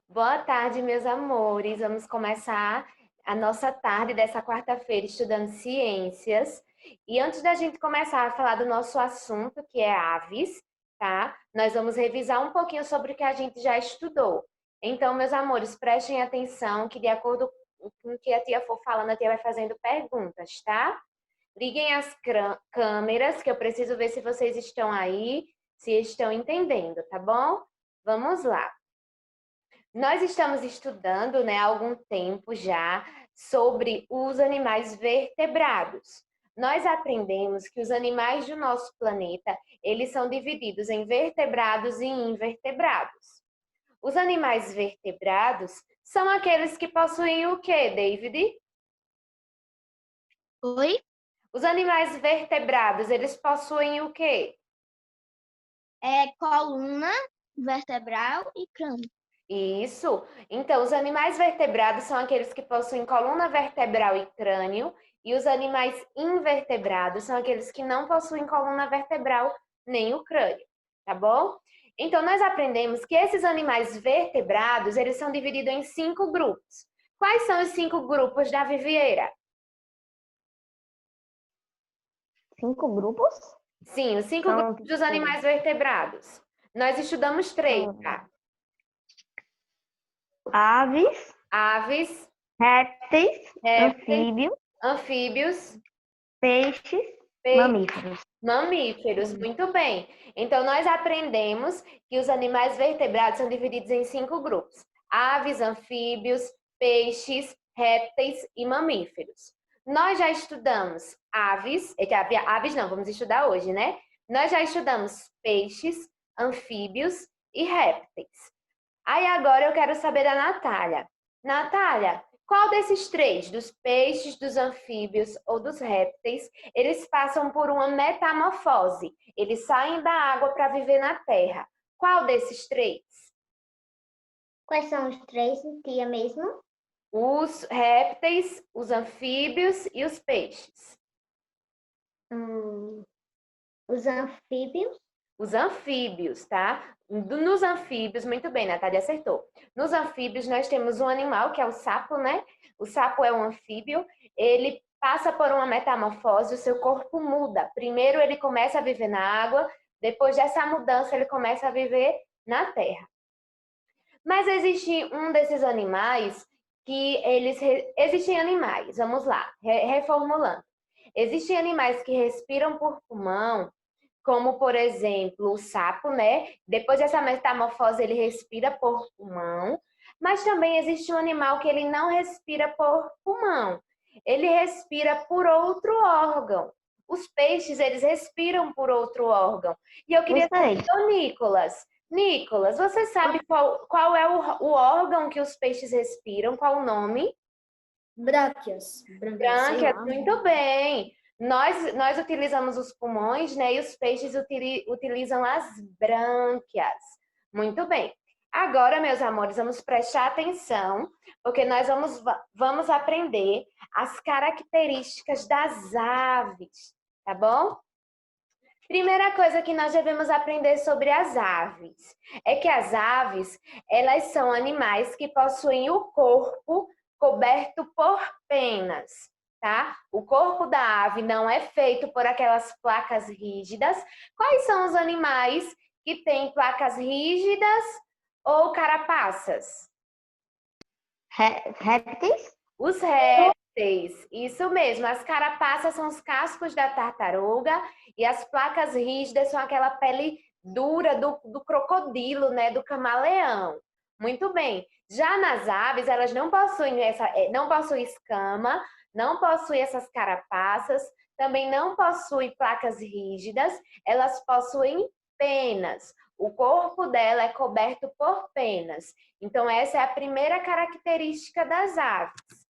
Boa tarde, meus amores. Vamos começar a nossa tarde dessa quarta-feira estudando ciências. E antes da gente começar a falar do nosso assunto, que é aves, tá? Nós vamos revisar um pouquinho sobre o que a gente já estudou. Então, meus amores, prestem atenção que de acordo com o que a tia for falando, a tia vai fazendo perguntas, tá? Liguem as câmeras, que eu preciso ver se vocês estão aí, se estão entendendo, tá bom? Vamos lá. Nós estamos estudando, né, há algum tempo já sobre os animais vertebrados. Nós aprendemos que os animais do nosso planeta, eles são divididos em vertebrados e invertebrados. Os animais vertebrados são aqueles que possuem o quê, David? Oi? Os animais vertebrados, eles possuem o quê? Coluna vertebral e crânio. Isso. Então, os animais vertebrados são aqueles que possuem coluna vertebral e crânio, e os animais invertebrados são aqueles que não possuem coluna vertebral nem o crânio, tá bom? Então, nós aprendemos que esses animais vertebrados, eles são divididos em 5 grupos. Quais são os 5 grupos da Vivieira? 5 grupos? Sim, os 5 grupos dos animais vertebrados. Nós estudamos 3, tá? Aves, Aves, répteis, répteis, anfíbios, anfíbios, peixes, mamíferos. mamíferos, muito bem. Então, nós aprendemos que os animais vertebrados são divididos em 5 grupos: aves, anfíbios, peixes, répteis e mamíferos. Nós já estudamos aves, aves não, vamos estudar hoje, né? Nós já estudamos peixes, anfíbios e répteis. Aí agora eu quero saber da Natália. Natália, qual desses 3, dos peixes, dos anfíbios ou dos répteis, eles passam por uma metamorfose? Eles saem da água para viver na terra. Qual desses 3? Quais são os 3, tia mesmo? Os répteis, os anfíbios e os peixes. Os anfíbios. Os anfíbios, tá? Nos anfíbios, muito bem, Natália acertou. Nos anfíbios, nós temos um animal que é o sapo, né? O sapo é um anfíbio, ele passa por uma metamorfose, o seu corpo muda. Primeiro ele começa a viver na água, depois dessa mudança ele começa a viver na terra. Mas existe um desses animais que eles... Existem animais, vamos lá, reformulando. Existem animais que respiram por pulmão, como, por exemplo, o sapo, né? Depois dessa metamorfose, ele respira por pulmão, mas também existe um animal que ele não respira por pulmão, ele respira por outro órgão. Os peixes, eles respiram por outro órgão. E eu queria saber do Nicolas. Nicolas, você sabe qual é o órgão que os peixes respiram? Qual o nome? Brânquias. Brânquias, muito bem. Nós utilizamos os pulmões, né? E os peixes utilizam as brânquias. Muito bem. Agora, meus amores, vamos prestar atenção, porque nós vamos aprender as características das aves, tá bom? Primeira coisa que nós devemos aprender sobre as aves é que as aves, elas são animais que possuem o corpo coberto por penas, tá? O corpo da ave não é feito por aquelas placas rígidas. Quais são os animais que têm placas rígidas ou carapaças? Répteis? Os répteis, isso mesmo. As carapaças são os cascos da tartaruga e as placas rígidas são aquela pele dura do crocodilo, né? Do camaleão. Muito bem. Já nas aves, elas não possuem escama, não possuem essas carapaças, também não possuem placas rígidas, elas possuem penas. O corpo dela é coberto por penas. Então, essa é a primeira característica das aves.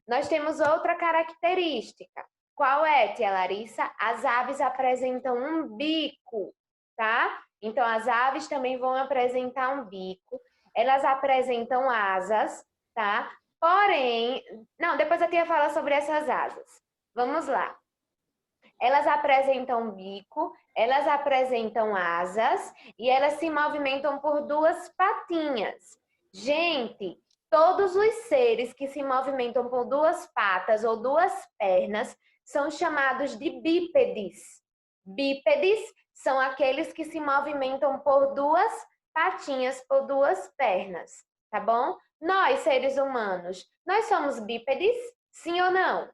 Nós temos outra característica. Qual é, tia Larissa? As aves apresentam um bico, tá? Então, as aves também vão apresentar um bico. Elas apresentam asas, tá? Porém... Não, depois a tia fala sobre essas asas. Vamos lá. Elas apresentam bico, elas apresentam asas e elas se movimentam por 2 patinhas. Gente, todos os seres que se movimentam por duas patas ou duas pernas são chamados de bípedes. Bípedes são aqueles que se movimentam por duas patinhas, por duas pernas, tá bom? Nós, seres humanos, nós somos bípedes? Sim ou não?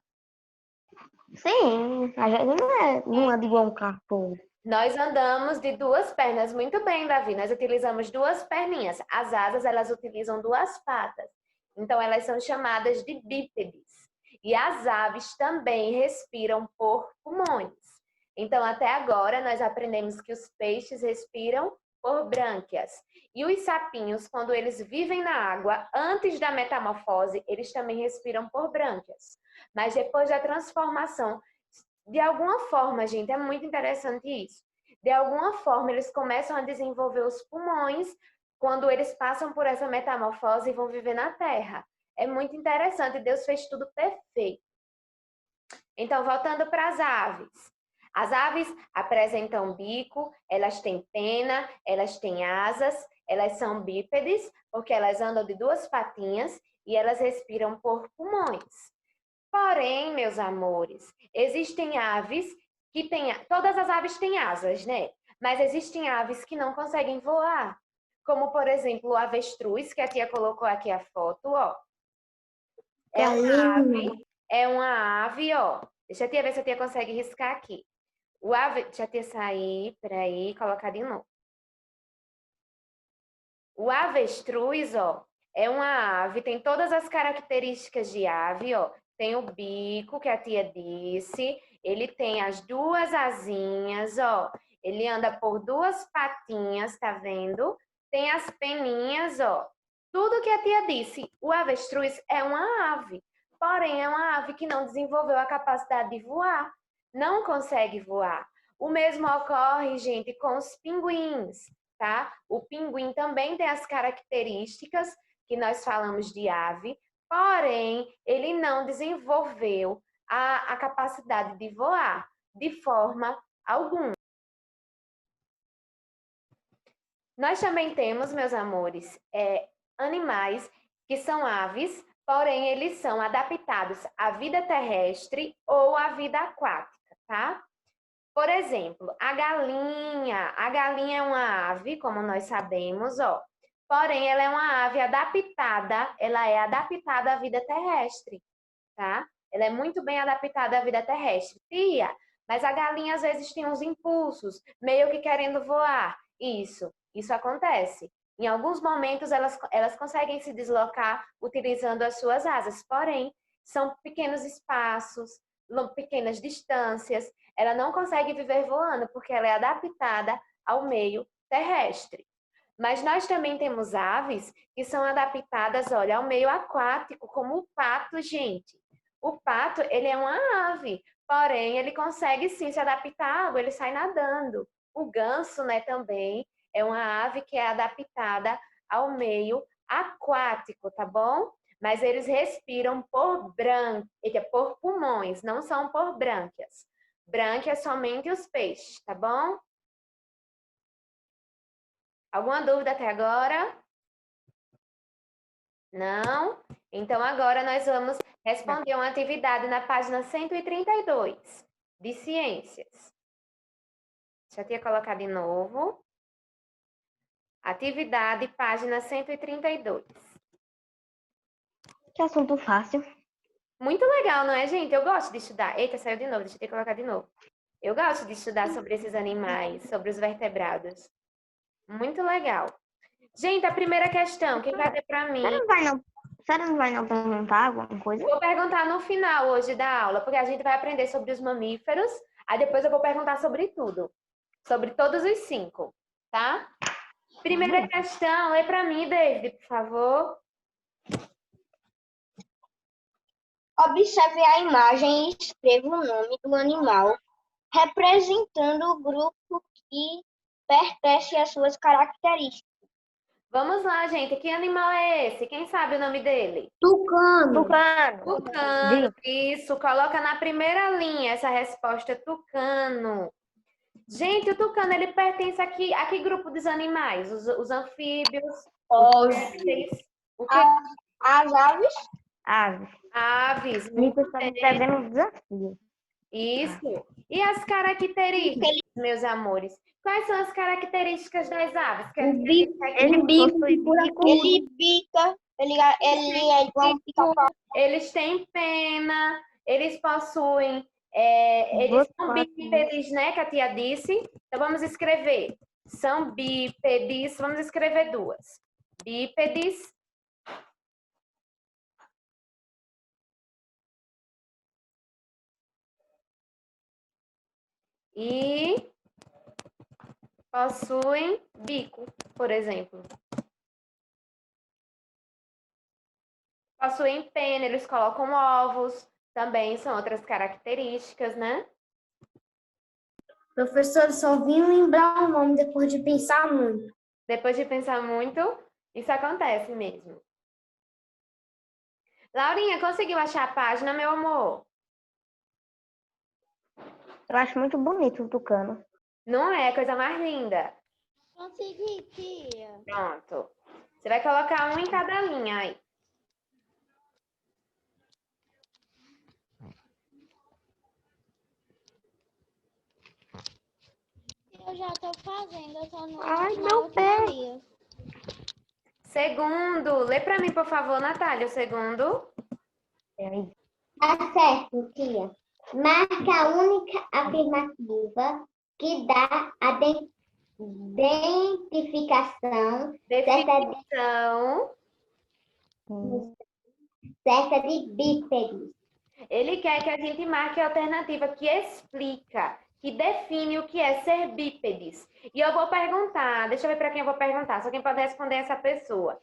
Sim, a gente não é igual um carro. Nós andamos de duas pernas. Muito bem, Davi. Nós utilizamos duas perninhas. As asas, elas utilizam duas patas. Então, elas são chamadas de bípedes. E as aves também respiram por pulmões. Então, até agora, nós aprendemos que os peixes respiram por brânquias. E os sapinhos, quando eles vivem na água, antes da metamorfose, eles também respiram por brânquias. Mas depois da transformação, de alguma forma, gente, é muito interessante isso. De alguma forma, eles começam a desenvolver os pulmões quando eles passam por essa metamorfose e vão viver na Terra. É muito interessante, Deus fez tudo perfeito. Então, voltando para as aves. As aves apresentam bico, elas têm pena, elas têm asas, elas são bípedes, porque elas andam de duas patinhas e elas respiram por pulmões. Porém, meus amores, existem aves que têm... Todas as aves têm asas, né? Mas existem aves que não conseguem voar. Como, por exemplo, o avestruz, que a tia colocou aqui a foto, ó. É uma ave, ó. Deixa a tia ver se a tia consegue riscar aqui. Deixa a tia sair, peraí, colocar de novo. O avestruz, ó, é uma ave, tem todas as características de ave, ó. Tem o bico, que a tia disse. Ele tem as duas asinhas, ó. Ele anda por duas patinhas, tá vendo? Tem as peninhas, ó. Tudo que a tia disse. O avestruz é uma ave. Porém, é uma ave que não desenvolveu a capacidade de voar. Não consegue voar. O mesmo ocorre, gente, com os pinguins, tá? O pinguim também tem as características que nós falamos de ave, porém, ele não desenvolveu a capacidade de voar de forma alguma. Nós também temos, meus amores, animais que são aves, porém, eles são adaptados à vida terrestre ou à vida aquática, tá? Por exemplo, a galinha. A galinha é uma ave, como nós sabemos, ó. Porém, ela é uma ave adaptada, ela é adaptada à vida terrestre, tá? Ela é muito bem adaptada à vida terrestre. Tia, mas a galinha às vezes tem uns impulsos, meio que querendo voar. Isso acontece. Em alguns momentos elas conseguem se deslocar utilizando as suas asas, porém, são pequenos espaços, pequenas distâncias. Ela não consegue viver voando porque ela é adaptada ao meio terrestre. Mas nós também temos aves que são adaptadas, olha, ao meio aquático, como o pato, gente. O pato, ele é uma ave, porém, ele consegue sim se adaptar à água, ele sai nadando. O ganso, né, também é uma ave que é adaptada ao meio aquático, tá bom? Mas eles respiram por pulmões, não são por brânquias. Brânquias somente os peixes, tá bom? Alguma dúvida até agora? Não? Então, agora nós vamos responder uma atividade na página 132, de ciências. Deixa eu colocar de novo. Atividade, página 132. Que assunto fácil. Muito legal, não é, gente? Eu gosto de estudar. Eita, saiu de novo, deixa eu colocar de novo. Eu gosto de estudar sobre esses animais, sobre os vertebrados. Muito legal. Gente, a primeira questão, quem vai ter para mim? Você não vai não perguntar alguma coisa? Vou perguntar no final hoje da aula, porque a gente vai aprender sobre os mamíferos, aí depois eu vou perguntar sobre tudo. Sobre todos os 5, tá? Primeira questão, lê para mim, David, por favor. Observe a imagem e escreva o nome do animal, representando o grupo que pertence às suas características. Vamos lá, gente. Que animal é esse? Quem sabe o nome dele? Tucano. Tucano. Isso, coloca na primeira linha essa resposta, tucano. Gente, o tucano, ele pertence a que grupo dos animais? Os anfíbios, O que? As aves. Aves. Aves. Nico está me trazendo um desafio. Isso. E as características, meus amores? Quais são as características das aves? Ele possui bico. Ele bica. Ele é igual um pica-pau. Eles têm pena, eles possuem, eles Duas são patas. bípedes, né, que a tia disse. Então, vamos escrever. São bípedes, vamos escrever duas. Bípedes. E possuem bico, por exemplo. Possuem pena, eles colocam ovos, também são outras características, né? Professor, só vim lembrar o nome depois de pensar muito. Depois de pensar muito, isso acontece mesmo. Laurinha, conseguiu achar a página, meu amor? Eu acho muito bonito o tucano. Não é? Coisa mais linda. Consegui, tia. Pronto. Você vai colocar um em cada linha aí. Eu já tô fazendo, eu tô Ai, meu pé. Segundo, lê para mim, por favor, Natália, o segundo. Peraí. Tá certo, tia. Marca a única afirmativa que dá a identificação Definição. certa de bípedes. Ele quer que a gente marque a alternativa que explica, que define o que é ser bípedes. E eu vou perguntar, deixa eu ver para quem eu vou perguntar, só quem pode responder é essa pessoa.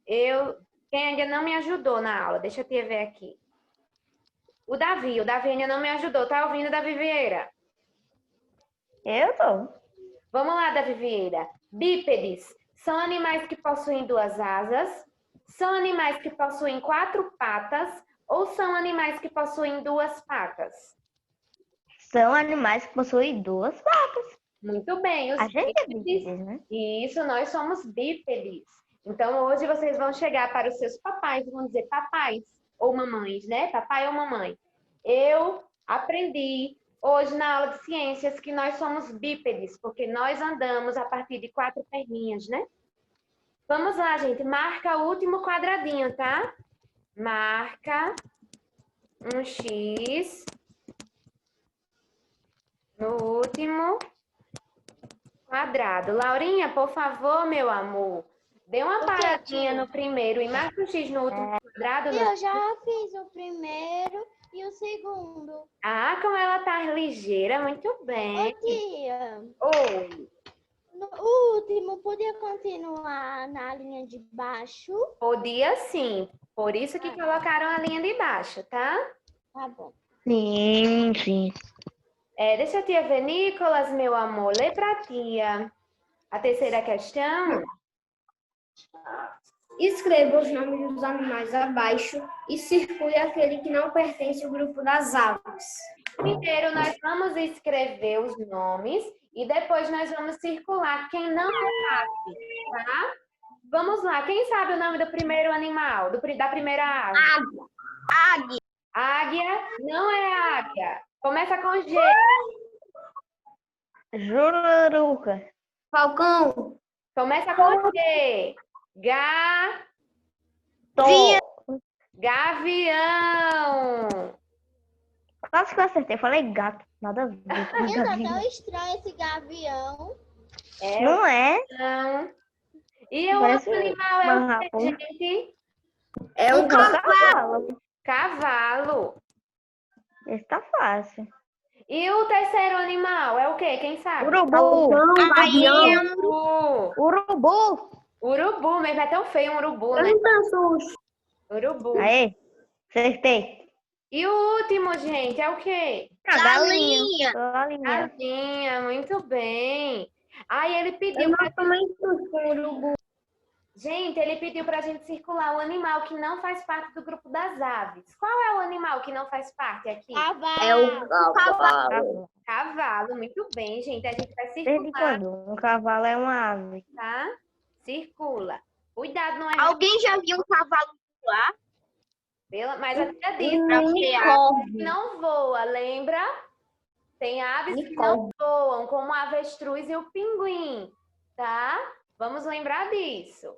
Quem ainda não me ajudou na aula, deixa eu te ver aqui. O Davi ainda não me ajudou, tá ouvindo, Davi Vieira? Eu tô. Vamos lá, Davi Vieira. Bípedes são animais que possuem duas asas, são animais que possuem quatro patas ou são animais que possuem duas patas? São animais que possuem duas patas. Muito bem, os A gente é bípedes. bípedes, né? Isso, nós somos bípedes. Então, hoje vocês vão chegar para os seus papais, vão dizer papais ou mamães, né? Papai ou mamãe. Eu aprendi hoje na aula de ciências que nós somos bípedes, porque nós andamos a partir de quatro perninhas, né? Vamos lá, gente. Marca o último quadradinho, tá? Marca um X no último quadrado. Laurinha, por favor, meu amor, dê uma paradinha no primeiro e marca um X no último quadrado. Eu já fiz o primeiro e o segundo. Ah, como ela tá ligeira, muito bem. Ô, tia, Oi, o último podia continuar na linha de baixo? podia sim. Por isso que colocaram a linha de baixo, tá? Tá bom. Sim, sim. Deixa a tia ver, Nicolas, meu amor, lê pra tia. A terceira questão. Escreva os nomes dos animais abaixo e circule aquele que não pertence ao grupo das aves. Primeiro, nós vamos escrever os nomes e depois nós vamos circular quem não é ave, tá? Vamos lá, quem sabe o nome do primeiro animal, da primeira ave? Águia. Águia não é águia. Começa com G. Jururuca. Falcão. Começa com G. Gavião. Quase que eu acertei. Eu falei gato. Nada a ver. Eu tá tão estranho esse gavião. Não é? Não. E o Parece outro animal é uma o que, raposa. gente? É um Cavalo. Cavalo. Esse tá fácil. E o terceiro animal é o quê? Quem sabe? Urubu. Urubu. Urubu. Urubu, mas é tão feio um urubu, né? Urubu. Aê. Acertei. E o último, gente, é o quê? A galinha. Galinha. Galinha, muito bem. Aí ele pediu pra... Gente, ele pediu pra gente circular o animal que não faz parte do grupo das aves. Qual é o animal que não faz parte aqui? Cavalo. Cavalo. Cavalo, muito bem, gente. A gente vai Desde circular, quando? Um cavalo é uma ave. tá? Circula. Cuidado, não é Alguém já viu um cavalo voar? Mas a tia disse, Unicórnio. não voa, lembra? Tem aves que não voam, como a avestruz e o pinguim, tá? Vamos lembrar disso.